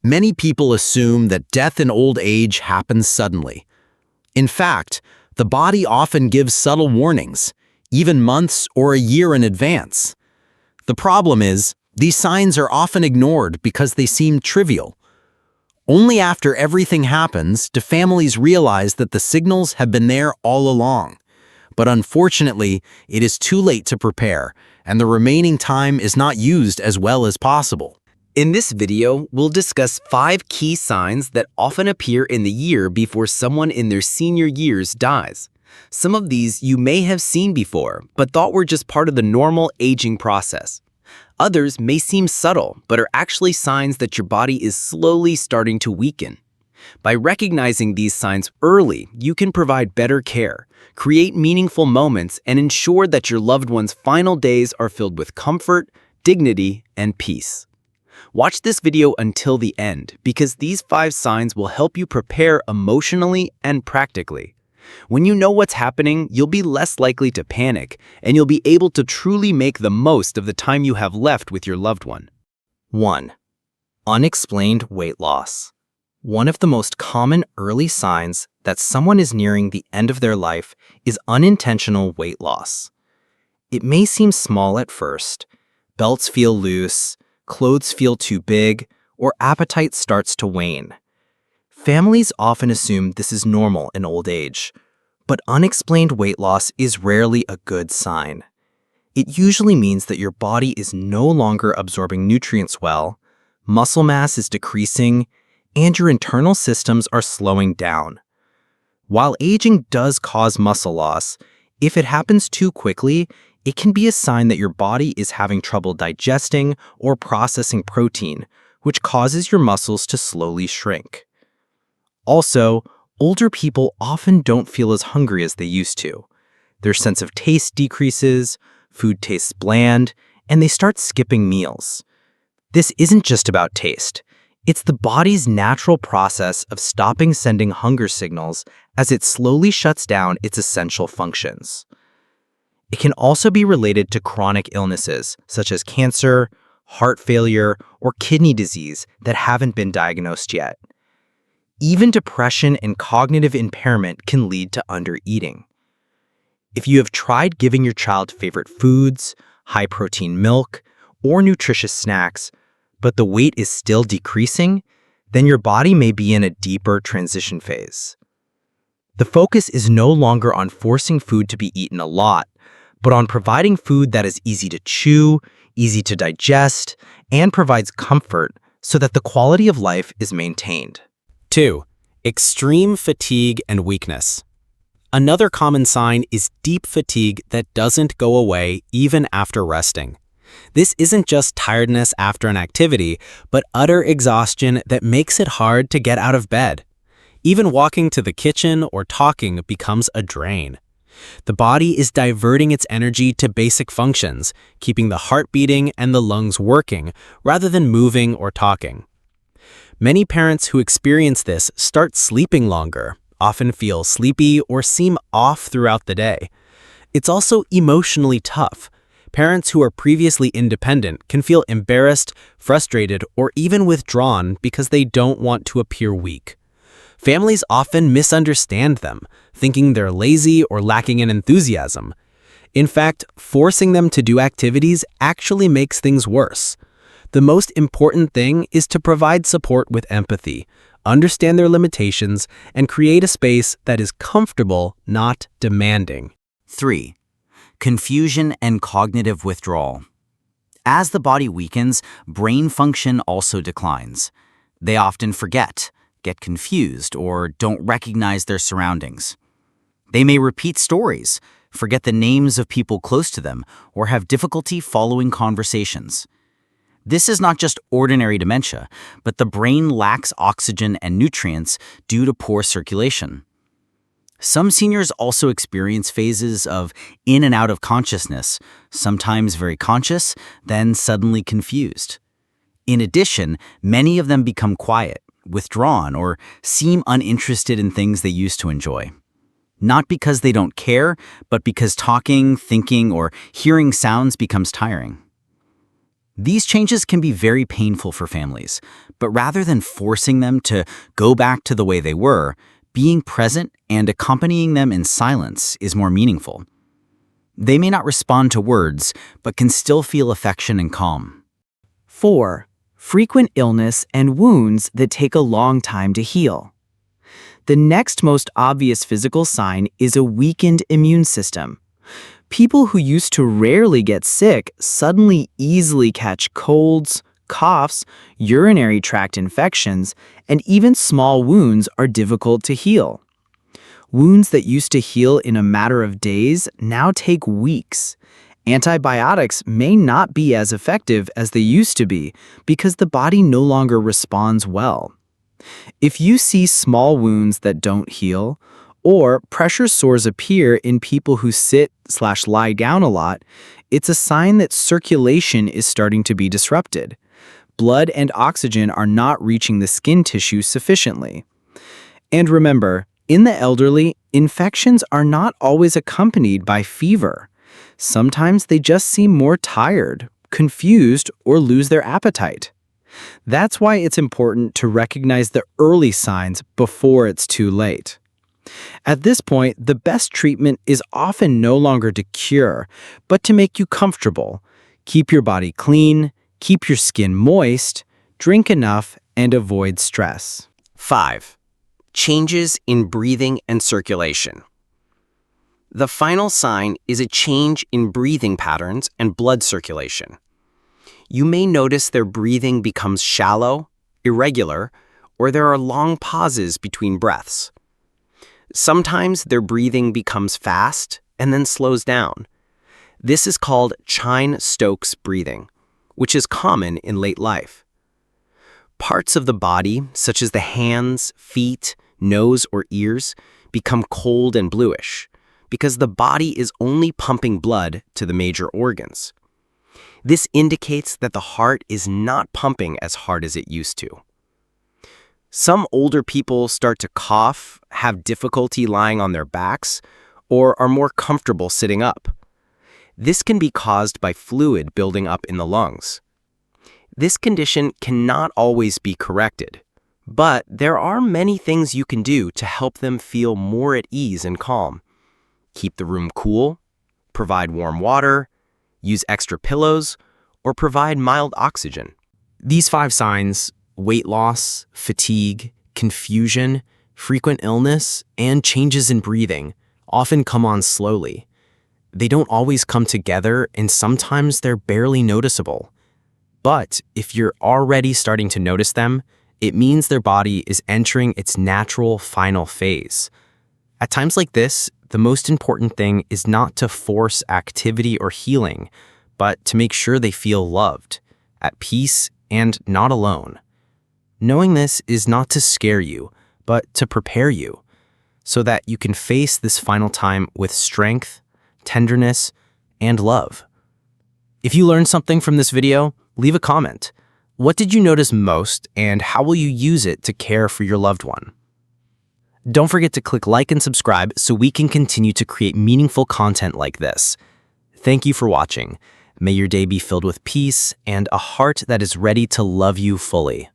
Many people assume that death in old age happens suddenly. In fact, the body often gives subtle warnings, even months or a year in advance. The problem is, these signs are often ignored because they seem trivial. Only after everything happens do families realize that the signals have been there all along. But unfortunately, it is too late to prepare, and the remaining time is not used as well as possible. In this video, we'll discuss 5 key signs that often appear in the year before someone in their senior years dies. Some of these you may have seen before, but thought were just part of the normal aging process. Others may seem subtle, but are actually signs that your body is slowly starting to weaken. By recognizing these signs early, you can provide better care, create meaningful moments, and ensure that your loved one's final days are filled with comfort, dignity, and peace. Watch this video until the end, because these 5 signs will help you prepare emotionally and practically. When you know what's happening, you'll be less likely to panic, and you'll be able to truly make the most of the time you have left with your loved one. 1. Unexplained weight loss. One of the most common early signs that someone is nearing the end of their life is unintentional weight loss. It may seem small at first. Belts feel loose, clothes feel too big, or appetite starts to wane. Families often assume this is normal in old age, but unexplained weight loss is rarely a good sign. It usually means that your body is no longer absorbing nutrients well, muscle mass is decreasing, and your internal systems are slowing down. While aging does cause muscle loss, if it happens too quickly, it can be a sign that your body is having trouble digesting or processing protein, which causes your muscles to slowly shrink. Also, older people often don't feel as hungry as they used to. Their sense of taste decreases, food tastes bland, and they start skipping meals. This isn't just about taste. It's the body's natural process of stopping sending hunger signals as it slowly shuts down its essential functions. It can also be related to chronic illnesses such as cancer, heart failure, or kidney disease that haven't been diagnosed yet. Even depression and cognitive impairment can lead to undereating. If you have tried giving your child favorite foods, high-protein milk, or nutritious snacks, but the weight is still decreasing, then your body may be in a deeper transition phase. The focus is no longer on forcing food to be eaten a lot, but on providing food that is easy to chew, easy to digest, and provides comfort so that the quality of life is maintained. 2. Extreme fatigue and weakness. Another common sign is deep fatigue that doesn't go away even after resting. This isn't just tiredness after an activity, but utter exhaustion that makes it hard to get out of bed. Even walking to the kitchen or talking becomes a drain. The body is diverting its energy to basic functions, keeping the heart beating and the lungs working, rather than moving or talking. Many parents who experience this start sleeping longer, often feel sleepy or seem off throughout the day. It's also emotionally tough. Parents who are previously independent can feel embarrassed, frustrated, or even withdrawn because they don't want to appear weak. Families often misunderstand them, thinking they're lazy or lacking in enthusiasm. In fact, forcing them to do activities actually makes things worse. The most important thing is to provide support with empathy, understand their limitations, and create a space that is comfortable, not demanding. 3. Confusion and cognitive withdrawal. As the body weakens, brain function also declines. They often forget, get confused, or don't recognize their surroundings. They may repeat stories, forget the names of people close to them, or have difficulty following conversations. This is not just ordinary dementia, but the brain lacks oxygen and nutrients due to poor circulation. Some seniors also experience phases of in and out of consciousness, sometimes very conscious, then suddenly confused. In addition, many of them become quiet, withdrawn, or seem uninterested in things they used to enjoy. Not because they don't care, but because talking, thinking, or hearing sounds becomes tiring. These changes can be very painful for families, but rather than forcing them to go back to the way they were, being present and accompanying them in silence is more meaningful. They may not respond to words, but can still feel affection and calm. 4. Frequent illness and wounds that take a long time to heal. The next most obvious physical sign is a weakened immune system. People who used to rarely get sick suddenly easily catch colds, coughs, urinary tract infections, and even small wounds are difficult to heal. Wounds that used to heal in a matter of days now take weeks. Antibiotics may not be as effective as they used to be because the body no longer responds well. If you see small wounds that don't heal, or pressure sores appear in people who sit/lie down a lot, it's a sign that circulation is starting to be disrupted. Blood and oxygen are not reaching the skin tissue sufficiently. And remember, in the elderly, infections are not always accompanied by fever. Sometimes they just seem more tired, confused, or lose their appetite. That's why it's important to recognize the early signs before it's too late. At this point, the best treatment is often no longer to cure, but to make you comfortable. Keep your body clean, keep your skin moist, drink enough, and avoid stress. 5. Changes in breathing and circulation. The final sign is a change in breathing patterns and blood circulation. You may notice their breathing becomes shallow, irregular, or there are long pauses between breaths. Sometimes their breathing becomes fast and then slows down. This is called Chine-Stokes breathing, which is common in late life. Parts of the body, such as the hands, feet, nose, or ears, become cold and bluish because the body is only pumping blood to the major organs. This indicates that the heart is not pumping as hard as it used to. Some older people start to cough, have difficulty lying on their backs, or are more comfortable sitting up. This can be caused by fluid building up in the lungs. This condition cannot always be corrected, but there are many things you can do to help them feel more at ease and calm. Keep the room cool, provide warm water, use extra pillows, or provide mild oxygen. These 5 signs, weight loss, fatigue, confusion, frequent illness, and changes in breathing, often come on slowly. They don't always come together, and sometimes they're barely noticeable. But if you're already starting to notice them, it means their body is entering its natural final phase. At times like this, the most important thing is not to force activity or healing, but to make sure they feel loved, at peace, and not alone. Knowing this is not to scare you, but to prepare you, so that you can face this final time with strength, tenderness, and love. If you learned something from this video, leave a comment. What did you notice most, and how will you use it to care for your loved one? Don't forget to click like and subscribe so we can continue to create meaningful content like this. Thank you for watching. May your day be filled with peace and a heart that is ready to love you fully.